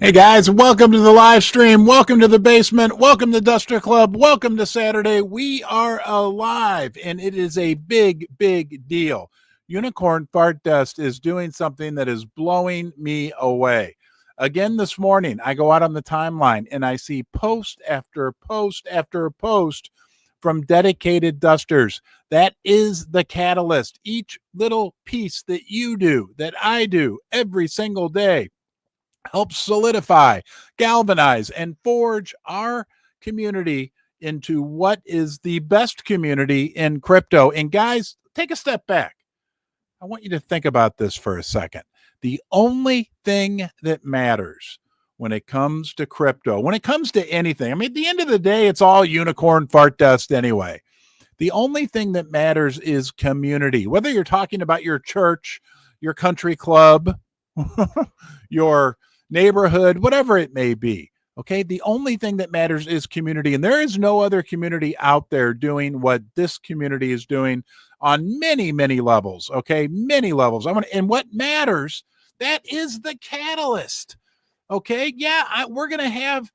Hey guys, welcome to the live stream. Welcome to the basement. Welcome to Duster Club. Welcome to Saturday. We are alive, and it is a big, big deal. Unicorn Fart Dust is doing something that is blowing me away. Again, this morning, I go out on the timeline and I see post after post after post from dedicated dusters. That is the catalyst. Each little piece that you do, that I do every single day, help solidify, galvanize, and forge our community into what is the best community in crypto. And guys, take a step back. I want you to think about this for a second. The only thing that matters when it comes to crypto, when it comes to anything, I mean, at the end of the day, it's all unicorn fart dust anyway. The only thing that matters is community. Whether you're talking about your church, your country club, your neighborhood, whatever it may be. Okay. The only thing that matters is community. And there is no other community out there doing what this community is doing on many, many levels. Okay. Many levels. And what matters, that is the catalyst. Okay. Yeah. We're going to have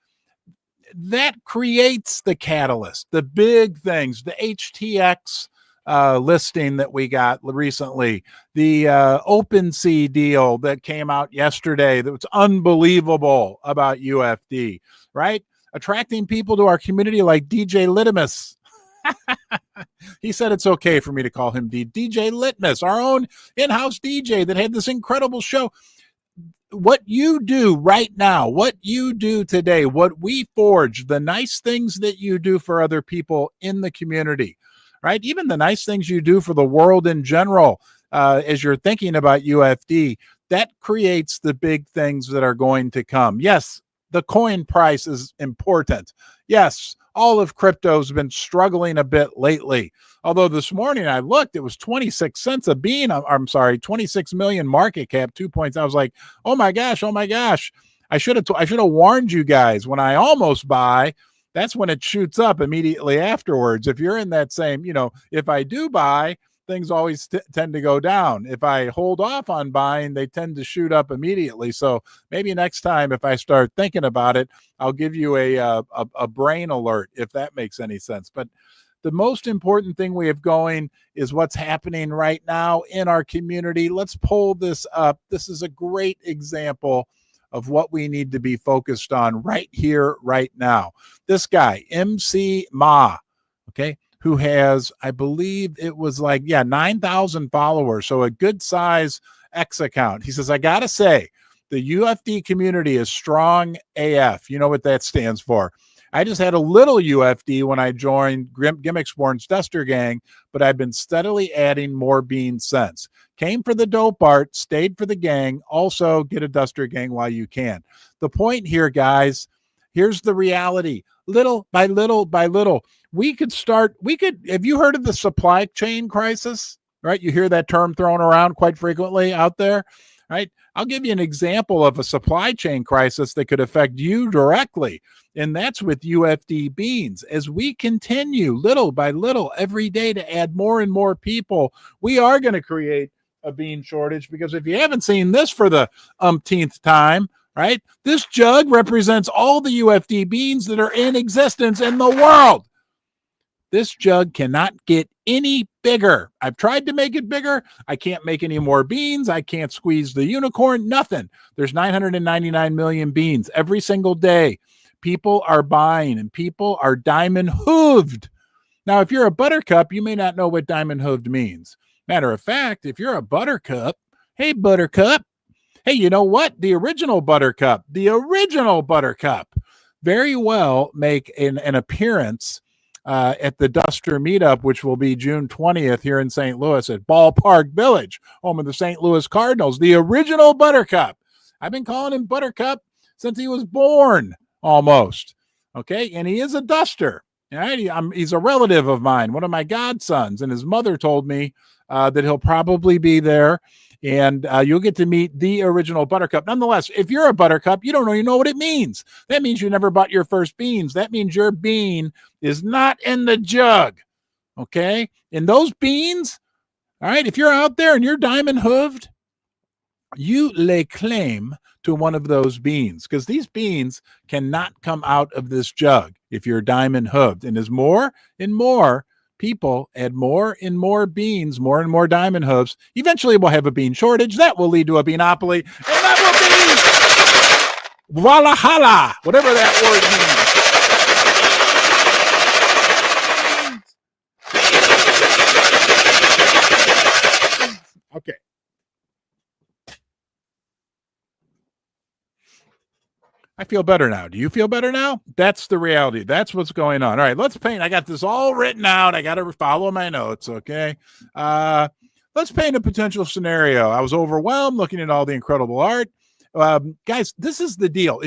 that creates the catalyst, the big things, the HTX listing that we got recently, the OpenSea deal that came out yesterday that was unbelievable about UFD, right? Attracting people to our community like DJ Litmus. He said it's okay for me to call him DJ Litmus, our own in-house DJ that had this incredible show. What you do right now, what you do today, what we forge, the nice things that you do for other people in the community, right? Even the nice things you do for the world in general, as you're thinking about UFD, that creates the big things that are going to come. Yes, the coin price is important. Yes, all of crypto's been struggling a bit lately. Although this morning I looked, it was 26 cents a bean. I'm sorry, 26 million market cap, 2 points. I was like, oh my gosh. I should have warned you guys when I almost buy. That's when it shoots up immediately afterwards. If you're in that same, if I do buy, things always tend to go down. If I hold off on buying, they tend to shoot up immediately. So maybe next time, if I start thinking about it, I'll give you a brain alert, if that makes any sense. But the most important thing we have going is what's happening right now in our community. Let's pull this up. This is a great example of what we need to be focused on right here, right now. This guy, MC Ma, okay, who has, I believe it was 9,000 followers. So a good size X account. He says, I got to say, the UFD community is strong AF. You know what that stands for. I just had a little UFD when I joined Gimmicksporn's Duster Gang, but I've been steadily adding more beans since. Came for the dope art, stayed for the gang. Also, get a Duster Gang while you can. The point here, guys, here's the reality. Little by little by little, have you heard of the supply chain crisis? Right? You hear that term thrown around quite frequently out there, right? I'll give you an example of a supply chain crisis that could affect you directly. And that's with UFD beans. As we continue little by little every day to add more and more people, we are going to create a bean shortage, because if you haven't seen this for the umpteenth time, right, this jug represents all the UFD beans that are in existence in the world. This jug cannot get any bigger. I've tried to make it bigger. I can't make any more beans. I can't squeeze the unicorn, nothing. There's 999 million beans every single day. People are buying and people are diamond hooved. Now, if you're a buttercup, you may not know what diamond hooved means. Matter of fact, if you're a buttercup, hey, buttercup, hey, you know what? The original buttercup very well make an appearance at the Duster meetup, which will be June 20th here in St. Louis at Ballpark Village, home of the St. Louis Cardinals. The original buttercup. I've been calling him Buttercup since he was born, almost. Okay, and he is a Duster. Right? He's a relative of mine, one of my godsons, and his mother told me that he'll probably be there, and you'll get to meet the original Buttercup. Nonetheless, if you're a Buttercup, you don't even know what it means. That means you never bought your first beans. That means your bean is not in the jug, okay? And those beans, all right, if you're out there and you're diamond hooved, you lay claim to one of those beans, because these beans cannot come out of this jug if you're diamond hooved. And as more and more people add more and more beans, more and more diamond hooves, eventually we'll have a bean shortage. That will lead to a beanopoly, and that will be Valhalla, whatever that word means. Okay. I feel better now. Do you feel better now? That's the reality. That's what's going on. All right, let's paint. I got this all written out. I got to follow my notes, okay? Let's paint a potential scenario. I was overwhelmed looking at all the incredible art. Guys, this is the deal.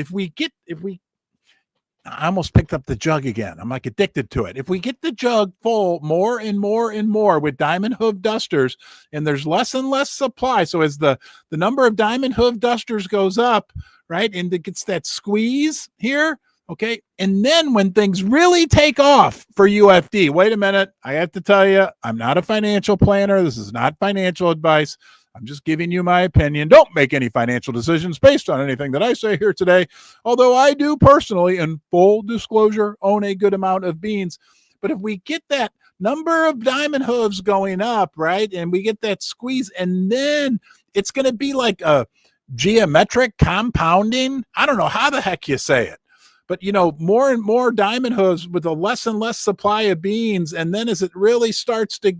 I almost picked up the jug again. I'm like addicted to it. If we get the jug full more and more and more with diamond hoof dusters, and there's less and less supply, so as the number of diamond hoof dusters goes up, right, and it gets that squeeze here, okay, and then when things really take off for UFD, wait a minute, I have to tell you, I'm not a financial planner. This is not financial advice. I'm just giving you my opinion. Don't make any financial decisions based on anything that I say here today, although I do personally, in full disclosure, own a good amount of beans. But if we get that number of diamond hooves going up, right, and we get that squeeze, and then it's going to be like a geometric compounding. I don't know how the heck you say it. But, more and more diamond hooves with a less and less supply of beans. And then as it really starts to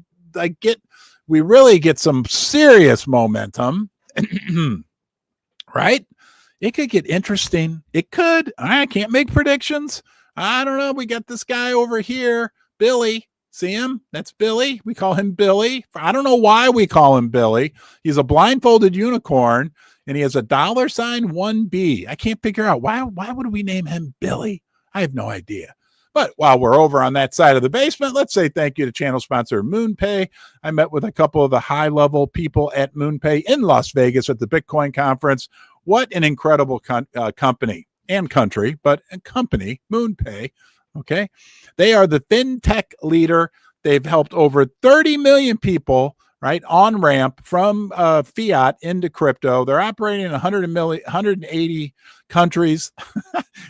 we really get some serious momentum, right? It could get interesting. It could. I can't make predictions. I don't know. We got this guy over here, Billy. See him? That's Billy. We call him Billy. I don't know why we call him Billy. He's a blindfolded unicorn, and he has a $1B. I can't figure out why would we name him Billy? I have no idea. But while we're over on that side of the basement, let's say thank you to channel sponsor MoonPay. I met with a couple of the high-level people at MoonPay in Las Vegas at the Bitcoin conference. What an incredible company and country, but a company, MoonPay, okay? They are the fintech leader. They've helped over 30 million people, right, on ramp from fiat into crypto. They're operating in 180 countries.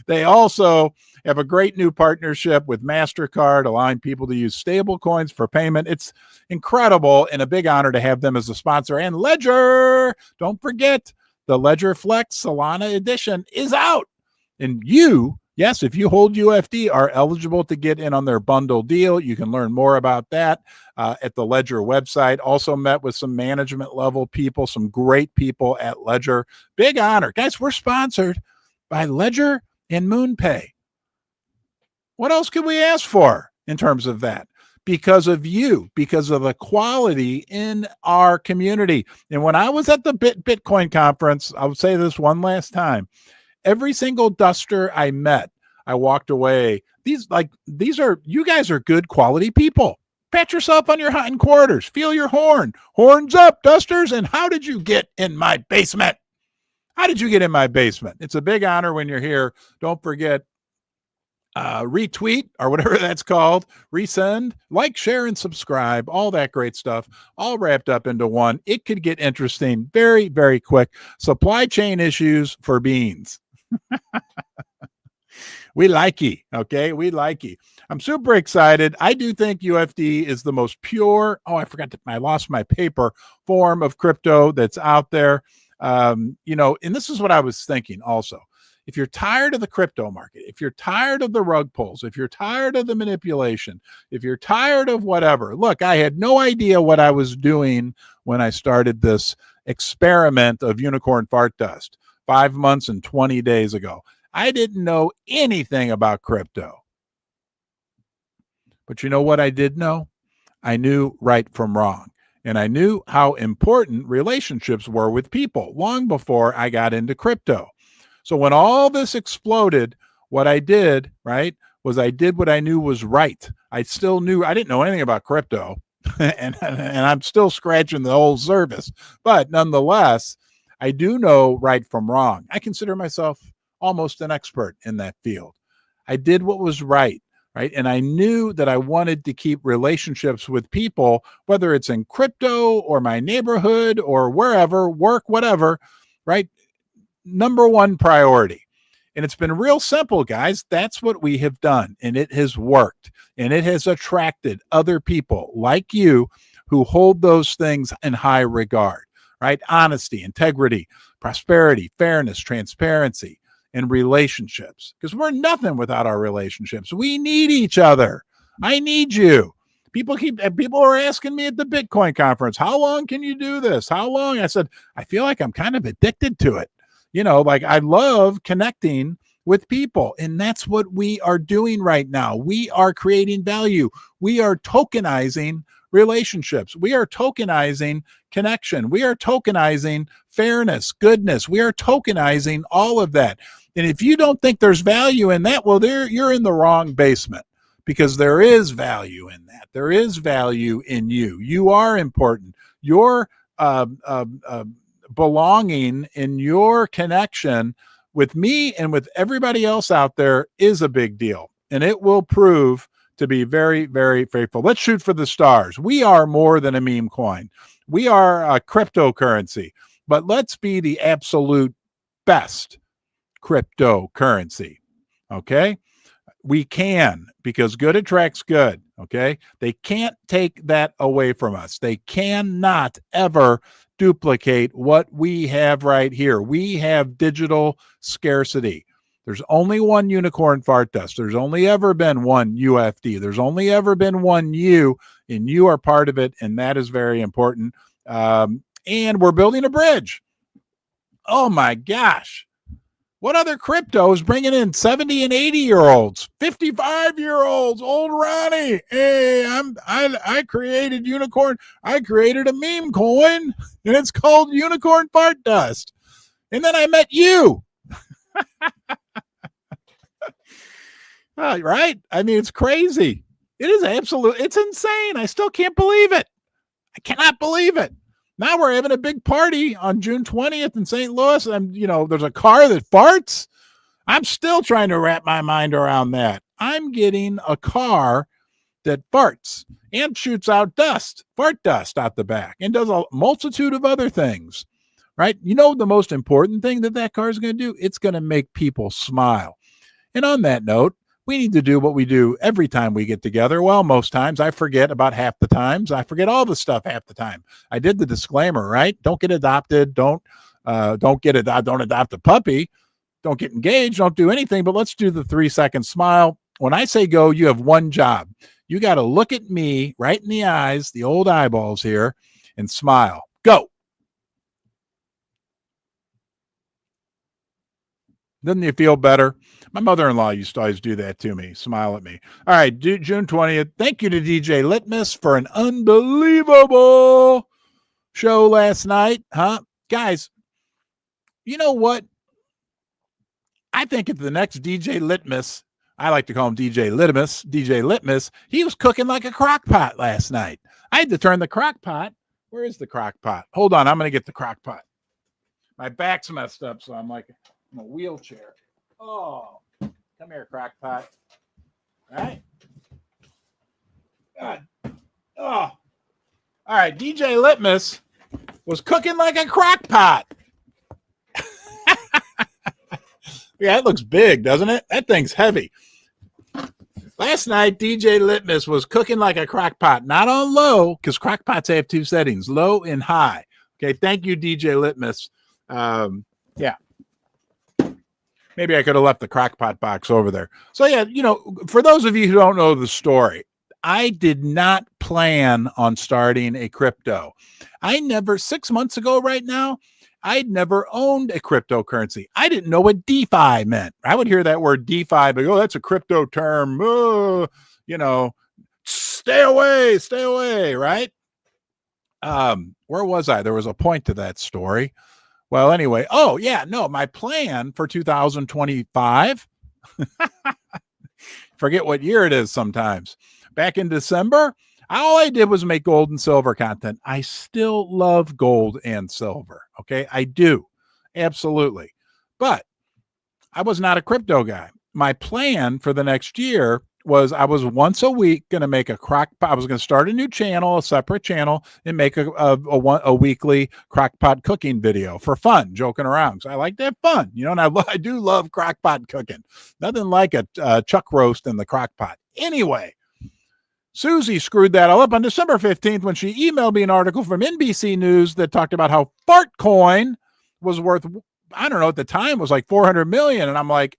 They also have a great new partnership with MasterCard, allowing people to use stable coins for payment. It's incredible and a big honor to have them as a sponsor. And Ledger, don't forget, the Ledger Flex Solana edition is out. And yes, if you hold UFD, are eligible to get in on their bundle deal. You can learn more about that at the Ledger website. Also met with some management level people, some great people at Ledger. Big honor. Guys, we're sponsored by Ledger and MoonPay. What else could we ask for in terms of that? Because of you, because of the quality in our community. And when I was at the Bitcoin conference, I would say this one last time, every single duster I met, I walked away. You guys are good quality people. Pat yourself on your hindquarters. Feel your horn. Horns up, dusters. And how did you get in my basement? How did you get in my basement? It's a big honor when you're here. Don't forget, retweet or whatever that's called, resend, like, share, and subscribe, all that great stuff, all wrapped up into one. It could get interesting very, very quick. Supply chain issues for beans. We like you, okay? We like you. I'm super excited. I do think UFD is the most pure, I lost my paper, form of crypto that's out there. And this is what I was thinking also. If you're tired of the crypto market, if you're tired of the rug pulls, if you're tired of the manipulation, if you're tired of whatever, look, I had no idea what I was doing when I started this experiment of unicorn fart dust 5 months and 20 days ago. I didn't know anything about crypto. But you know what I did know? I knew right from wrong. And I knew how important relationships were with people long before I got into crypto. So when all this exploded, what I did, right, was I did what I knew was right. I didn't know anything about crypto, and I'm still scratching the whole surface. But nonetheless, I do know right from wrong. I consider myself almost an expert in that field. I did what was right. right? And I knew that I wanted to keep relationships with people, whether it's in crypto or my neighborhood or wherever, work, whatever, right? Number one priority. And it's been real simple, guys. That's what we have done. And it has worked. And it has attracted other people like you who hold those things in high regard, right? Honesty, integrity, prosperity, fairness, transparency, and relationships. Because we're nothing without our relationships. We need each other. I need you. People are asking me at the Bitcoin conference, how long can you do this? How long? I said, I feel like I'm kind of addicted to it. Like I love connecting with people. And that's what we are doing right now. We are creating value. We are tokenizing relationships. We are tokenizing connection. We are tokenizing fairness, goodness. We are tokenizing all of that. And if you don't think there's value in that, well, you're in the wrong basement, because there is value in that. There is value in you. You are important. Your belonging in your connection with me and with everybody else out there is a big deal. And it will prove to be very, very faithful. Let's shoot for the stars. We are more than a meme coin. We are a cryptocurrency, but let's be the absolute best cryptocurrency. Okay? We can, because good attracts good. Okay? They can't take that away from us. They cannot ever duplicate what we have right here. We have digital scarcity. There's only one unicorn fart dust. There's only ever been one UFD. There's only ever been one you, and you are part of it, and that is very important. And we're building a bridge. Oh my gosh. What other crypto is bringing in 70 and 80-year-olds, 55-year-olds, old Ronnie? Hey, I created unicorn. I created a meme coin, and it's called Unicorn Fart Dust. And then I met you. Right? I mean, it's crazy. It is it's insane. I still can't believe it. I cannot believe it. Now we're having a big party on June 20th in St. Louis, and there's a car that farts. I'm still trying to wrap my mind around that. I'm getting a car that farts and shoots out fart dust out the back, and does a multitude of other things, right? The most important thing that car is going to do? It's going to make people smile. And on that note, we need to do what we do every time we get together. Well, most times I forget. About half the times I forget all the stuff half the time. I did the disclaimer, right? Don't get adopted. Don't adopt a puppy. Don't get engaged. Don't do anything. But let's do the 3-second smile. When I say go, you have one job. You got to look at me right in the eyes, the old eyeballs here, and smile. Go. Doesn't you feel better? My mother-in-law used to always do that to me, smile at me. All right, June 20th. Thank you to DJ Litmus for an unbelievable show last night. Guys, you know what? I think at the next DJ Litmus, I like to call him DJ Litmus, he was cooking like a crock pot last night. I had to turn the crock pot. Where is the crock pot? Hold on, I'm going to get the crock pot. My back's messed up, so I'm like in a wheelchair. Oh, come here, crock pot. All right. God. Oh. All right, DJ Litmus was cooking like a crock pot. Yeah, it looks big, doesn't it? That thing's heavy. Last night, DJ Litmus was cooking like a crock pot, not on low, because crock pots have two settings, low and high. Okay, thank you, DJ Litmus. Yeah. Maybe I could have left the crock pot box over there. So, yeah, for those of you who don't know the story, I did not plan on starting a crypto. 6 months ago right now, I'd never owned a cryptocurrency. I didn't know what DeFi meant. I would hear that word DeFi, but that's a crypto term. Stay away, right? Where was I? There was a point to that story. Well, anyway, my plan for 2025, forget what year it is sometimes. Back in December, all I did was make gold and silver content. I still love gold and silver. Okay, I do. Absolutely. But I was not a crypto guy. My plan for the next year was I was once a week going to make a crockpot. I was going to start a new channel, a separate channel, and make a weekly crockpot cooking video for fun, joking around. So I like to have fun, and I do love crockpot cooking. Nothing like a chuck roast in the crockpot. Anyway, Susie screwed that all up on December 15th when she emailed me an article from NBC News that talked about how Fartcoin was worth, I don't know, at the time was like 400 million. And I'm like,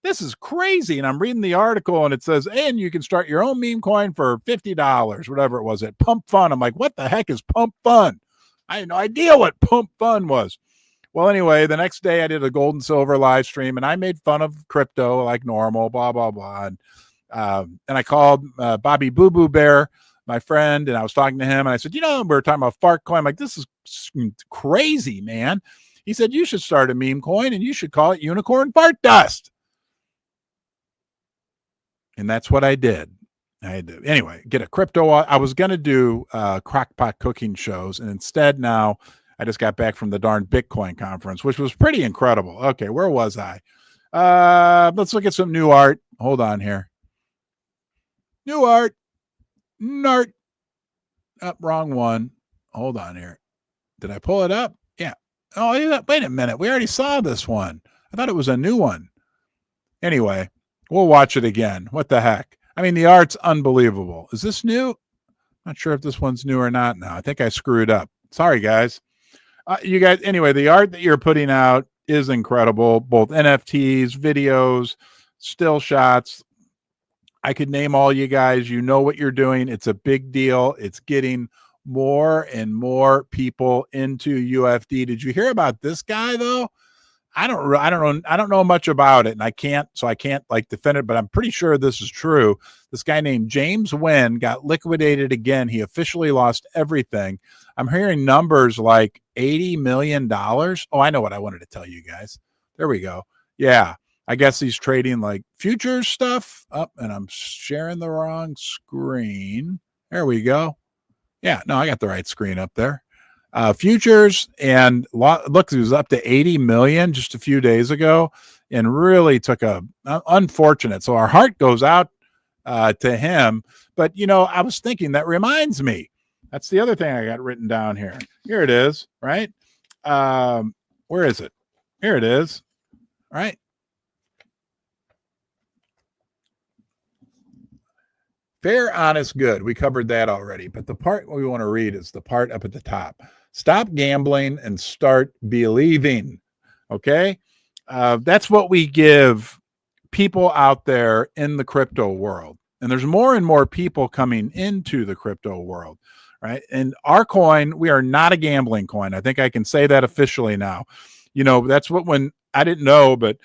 this is crazy. And I'm reading the article and it says, and you can start your own meme coin for $50, whatever it was at Pump Fun. I'm like, what the heck is Pump Fun? I had no idea what Pump Fun was. Well, anyway, the next day I did a gold and silver live stream and I made fun of crypto like normal, blah, blah, blah. And I called Bobby Boo Boo Bear, my friend, and I was talking to him and I said, we were talking about Fartcoin. I'm like, this is crazy, man. He said, you should start a meme coin and you should call it Unicorn Fart Dust. And that's what I did. I had to, anyway, get a crypto. I was going to do crockpot cooking shows. And instead now I just got back from the darn Bitcoin conference, which was pretty incredible. Okay, where was I? Let's look at some new art. Hold on here. New art. Nart. Wrong one. Hold on here. Did I pull it up? Yeah. Oh, wait a minute. We already saw this one. I thought it was a new one. Anyway, we'll watch it again. What the heck? I mean, the art's unbelievable. Is this new? Not sure if this one's new or not now. I think I screwed up. Sorry, guys. You guys, anyway, the art that you're putting out is incredible. Both NFTs, videos, still shots. I could name all you guys. You know what you're doing. It's a big deal. It's getting more and more people into UFD. Did you hear about this guy though? I don't know much about it, and I can't like defend it, but I'm pretty sure this is true. This guy named James Nguyen got liquidated again. He officially lost everything. I'm hearing numbers like $80 million. Oh, I know what I wanted to tell you guys. There we go. Yeah. I guess he's trading like futures stuff up, and I'm sharing the wrong screen. There we go. Yeah, no, I got the right screen up there. Futures, and look, it was up to 80 million just a few days ago, and really took a unfortunate. So our heart goes out to him. But I was thinking, that reminds me. That's the other thing I got written down here. Here it is, right? Where is it? Here it is, right? Fair, honest, good. We covered that already. But the part we want to read is the part up at the top. Stop gambling and start believing. Okay? That's what we give people out there in the crypto world. And there's more and more people coming into the crypto world, right? And our coin, we are not a gambling coin. I think I can say that officially now. That's when I didn't know, but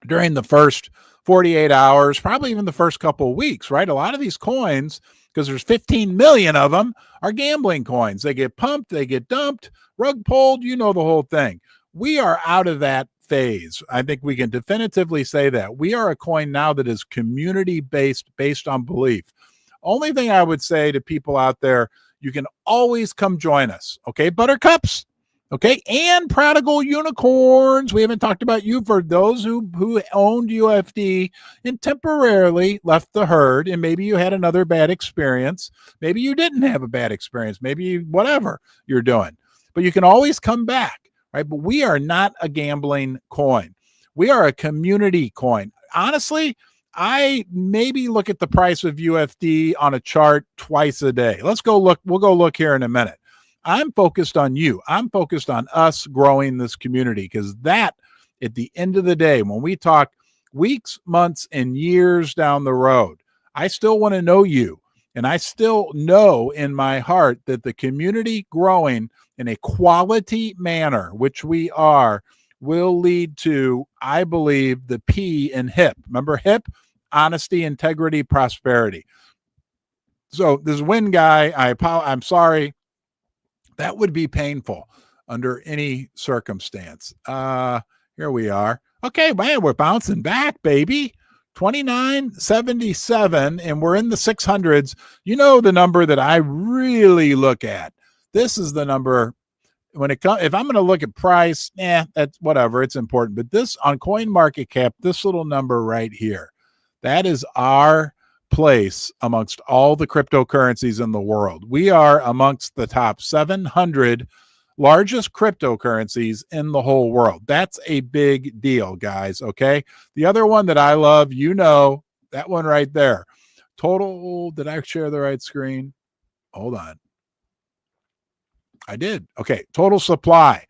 during the first 48 hours, probably even the first couple of weeks, right? A lot of these coins, because there's 15 million of them, are gambling coins. They get pumped, they get dumped, rug pulled, the whole thing. We are out of that phase. I think we can definitively say that. We are a coin now that is community-based, based on belief. Only thing I would say to people out there, you can always come join us, okay? Buttercups, okay, and prodigal unicorns. We haven't talked about you. For those who owned UFD and temporarily left the herd, and maybe you had another bad experience. Maybe you didn't have a bad experience. Maybe whatever you're doing. But you can always come back, right? But we are not a gambling coin. We are a community coin. Honestly, I maybe look at the price of UFD on a chart twice a day. Let's go look. We'll go look here in a minute. I'm focused on you. I'm focused on us growing this community, because that, at the end of the day, when we talk weeks, months, and years down the road, I still want to know you. And I still know in my heart that the community growing in a quality manner, which we are, will lead to, I believe, the P in HIP. Remember HIP? Honesty, integrity, prosperity. So this Win guy, I'm sorry. That would be painful under any circumstance. Here we are. Okay, man, we're bouncing back, baby. 29.77, and we're in the 600s. The number that I really look at. This is the number when it comes. If I'm going to look at price, that's whatever. It's important. But this on CoinMarketCap, this little number right here, That is our place amongst all the cryptocurrencies in the world. We are amongst the top 700 largest cryptocurrencies in the whole world. That's a big deal, guys. Okay. The other one that I love, that one right there. Total, did I share the right screen? Hold on. I did. Okay. Total supply,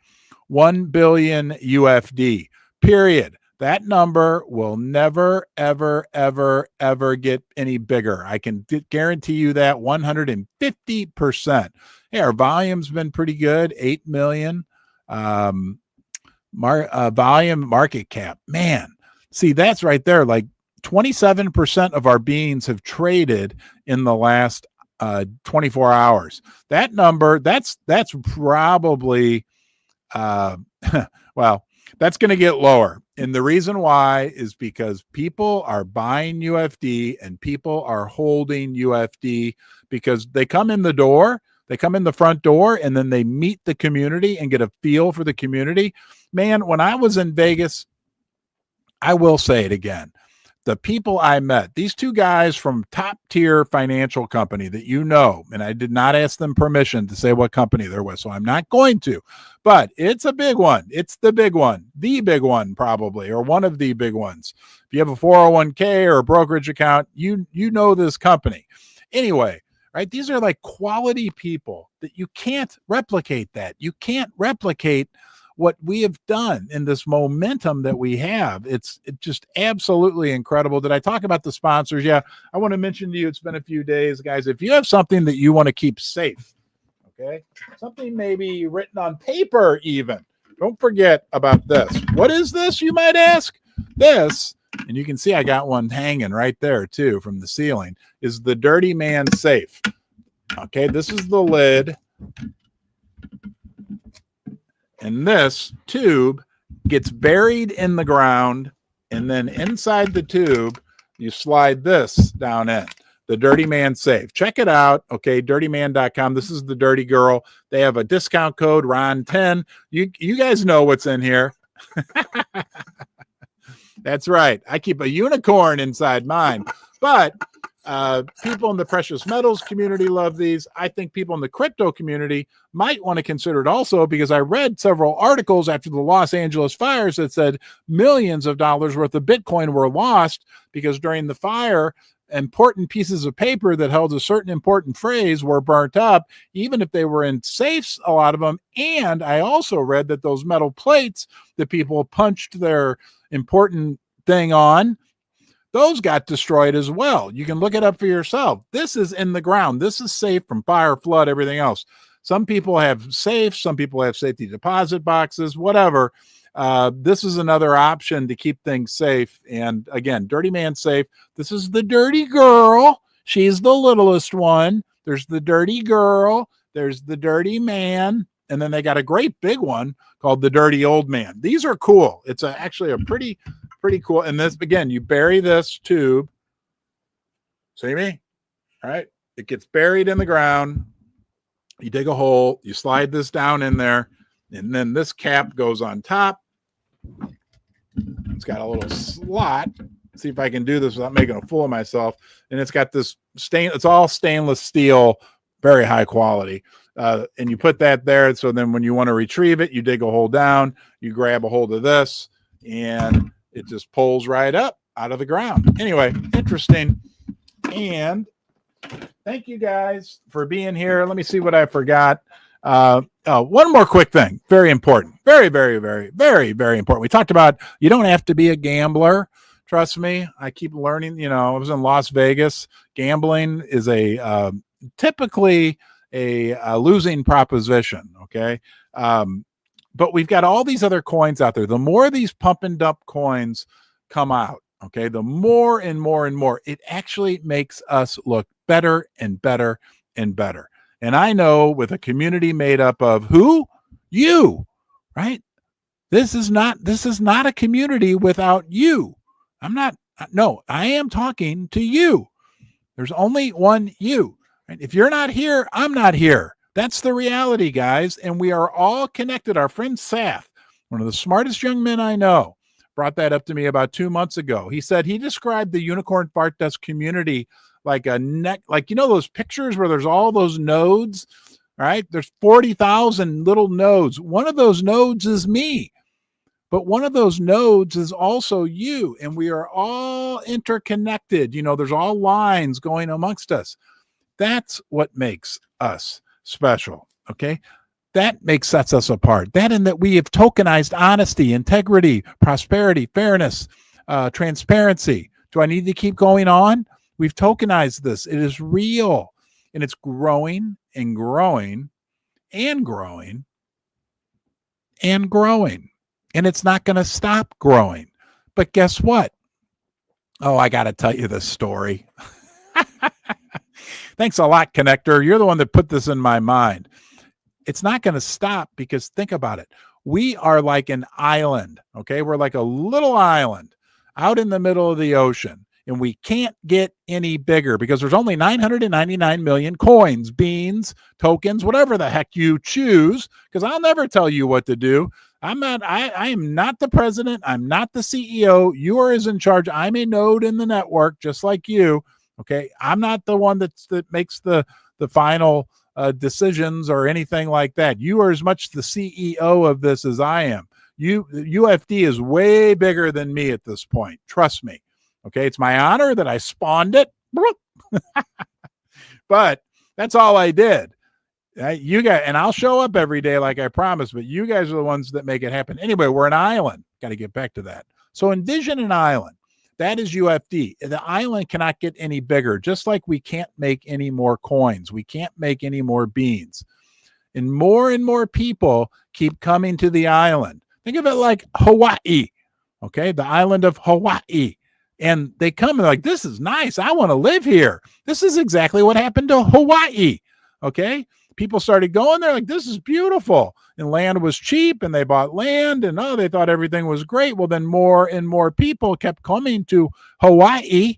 1 billion UFD, period. That number will never, ever, ever, ever get any bigger. I can guarantee you that 150%. Hey, our volume's been pretty good, 8 million. Volume market cap. Man, see, that's right there. Like 27% of our beans have traded in the last 24 hours. That number, that's probably, well, that's going to get lower. And the reason why is because people are buying UFD and people are holding UFD because they come in the door, they come in the front door, and then they meet the community and get a feel for the community. Man, when I was in Vegas, I will say it again. The people I met, these two guys from top tier financial company that and I did not ask them permission to say what company they're with, so I'm not going to, but it's a big one. It's the big one probably, or one of the big ones. If you have a 401k or a brokerage account, you know this company. Anyway, right? These are like quality people that you can't replicate that. You can't replicate what we have done in this momentum that we have. It's just absolutely incredible. Did I talk about the sponsors? Yeah, I want to mention to you, it's been a few days, guys. If you have something that you want to keep safe, okay, something maybe written on paper even, don't forget about this. What is this, you might ask? This, and you can see I got one hanging right there too from the ceiling, is the Dirty Man safe. Okay, this is the lid. And this tube gets buried in the ground, and then inside the tube, you slide this down in. The Dirty Man safe. Check it out. Okay, dirtyman.com. This is the Dirty Girl. They have a discount code, Ron10. You guys know what's in here. That's right. I keep a unicorn inside mine. But people in the precious metals community love these. I think people in the crypto community might want to consider it also, because I read several articles after the Los Angeles fires that said millions of dollars worth of Bitcoin were lost because during the fire, important pieces of paper that held a certain important phrase were burnt up, even if they were in safes, a lot of them. And I also read that those metal plates that people punched their important thing on, those got destroyed as well. You can look it up for yourself. This is in the ground. This is safe from fire, flood, everything else. Some people have safes. Some people have safety deposit boxes, whatever. This is another option to keep things safe. And again, Dirty Man safe. This is the Dirty Girl. She's the littlest one. There's the Dirty Girl. There's the Dirty Man. And then they got a great big one called the Dirty Old Man. These are cool. It's actually a pretty cool. And this, again, you bury this tube. See me? All right. It gets buried in the ground. You dig a hole. You slide this down in there. And then this cap goes on top. It's got a little slot. Let's see if I can do this without making a fool of myself. And it's got this it's all stainless steel, very high quality. And you put that there. So then when you want to retrieve it, you dig a hole down, you grab a hold of this, and it just pulls right up out of the ground. Anyway, interesting. And thank you guys for being here. Let me see what I forgot. One more quick thing. Very important. Very, very, very, very, very important. We talked about you don't have to be a gambler. Trust me. I keep learning. I was in Las Vegas. Gambling is typically a losing proposition. Okay. But we've got all these other coins out there. The more these pump and dump coins come out, okay, the more and more and more, it actually makes us look better and better and better. And I know with a community made up of who? You, right? This is not a community without you. I am talking to you. There's only one you. Right? If you're not here, I'm not here. That's the reality, guys. And we are all connected. Our friend Seth, one of the smartest young men I know, brought that up to me about 2 months ago. He said he described the Unicorn Fart Dust community like a neck, like, you know, those pictures where there's all those nodes, right? There's 40,000 little nodes. One of those nodes is me, but one of those nodes is also you. And we are all interconnected. You know, there's all lines going amongst us. That's what makes us special. Okay. That sets us apart. That and that we have tokenized honesty, integrity, prosperity, fairness, transparency. Do I need to keep going on? We've tokenized this. It is real, and it's growing and growing and growing and growing, and it's not going to stop growing. But guess what? Oh, I got to tell you this story. Thanks a lot, Connector. You're the one that put this in my mind. It's not going to stop because think about it. We are like an island, okay? We're like a little island out in the middle of the ocean, and we can't get any bigger because there's only 999 million coins, beans, tokens, whatever the heck you choose, because I'll never tell you what to do. I am not the president. I'm not the CEO. You are in charge. I'm a node in the network, just like you. Okay. I'm not the one that makes the final decisions or anything like that. You are as much the CEO of this as I am. UFD is way bigger than me at this point. Trust me. Okay. It's my honor that I spawned it. But that's all I did. You guys, and I'll show up every day like I promised, but you guys are the ones that make it happen. Anyway, we're an island. Got to get back to that. So envision an island. That is UFD. The island cannot get any bigger, just like we can't make any more coins. We can't make any more beans. And more people keep coming to the island. Think of it like Hawaii, okay? The island of Hawaii. And they come and they're like, this is nice. I want to live here. This is exactly what happened to Hawaii, okay? People started going there like, this is beautiful. And land was cheap and they bought land and they thought everything was great. Well, then more and more people kept coming to Hawaii.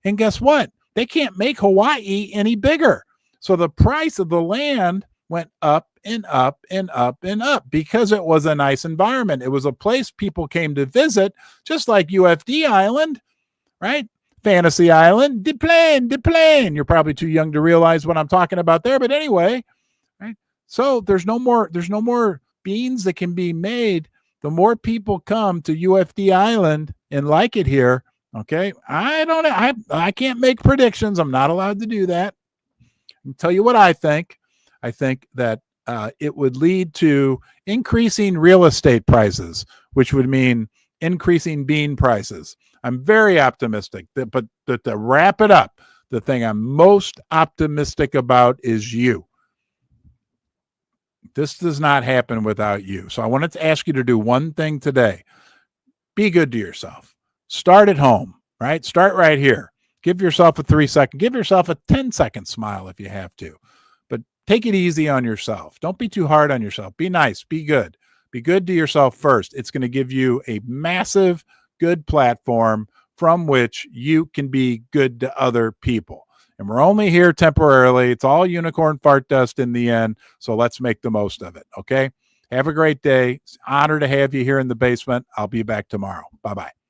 And guess what? They can't make Hawaii any bigger. So the price of the land went up and up and up and up because it was a nice environment. It was a place people came to visit, just like UFD Island, right? Fantasy Island, deplane. You're probably too young to realize what I'm talking about there. But anyway, right? So there's no more beans that can be made. The more people come to UFD Island and like it here, okay? I can't make predictions. I'm not allowed to do that. I'll tell you what I think. I think that it would lead to increasing real estate prices, which would mean increasing bean prices. I'm very optimistic. But to wrap it up, the thing I'm most optimistic about is you. This does not happen without you. So I wanted to ask you to do one thing today. Be good to yourself. Start at home, right? Start right here. Give yourself a 3-second, give yourself a 10-second smile if you have to. But take it easy on yourself. Don't be too hard on yourself. Be nice. Be good. Be good to yourself first. It's going to give you a massive, good platform from which you can be good to other people. And we're only here temporarily. It's all unicorn fart dust in the end. So let's make the most of it. Okay. Have a great day. It's an honor to have you here in the basement. I'll be back tomorrow. Bye-bye.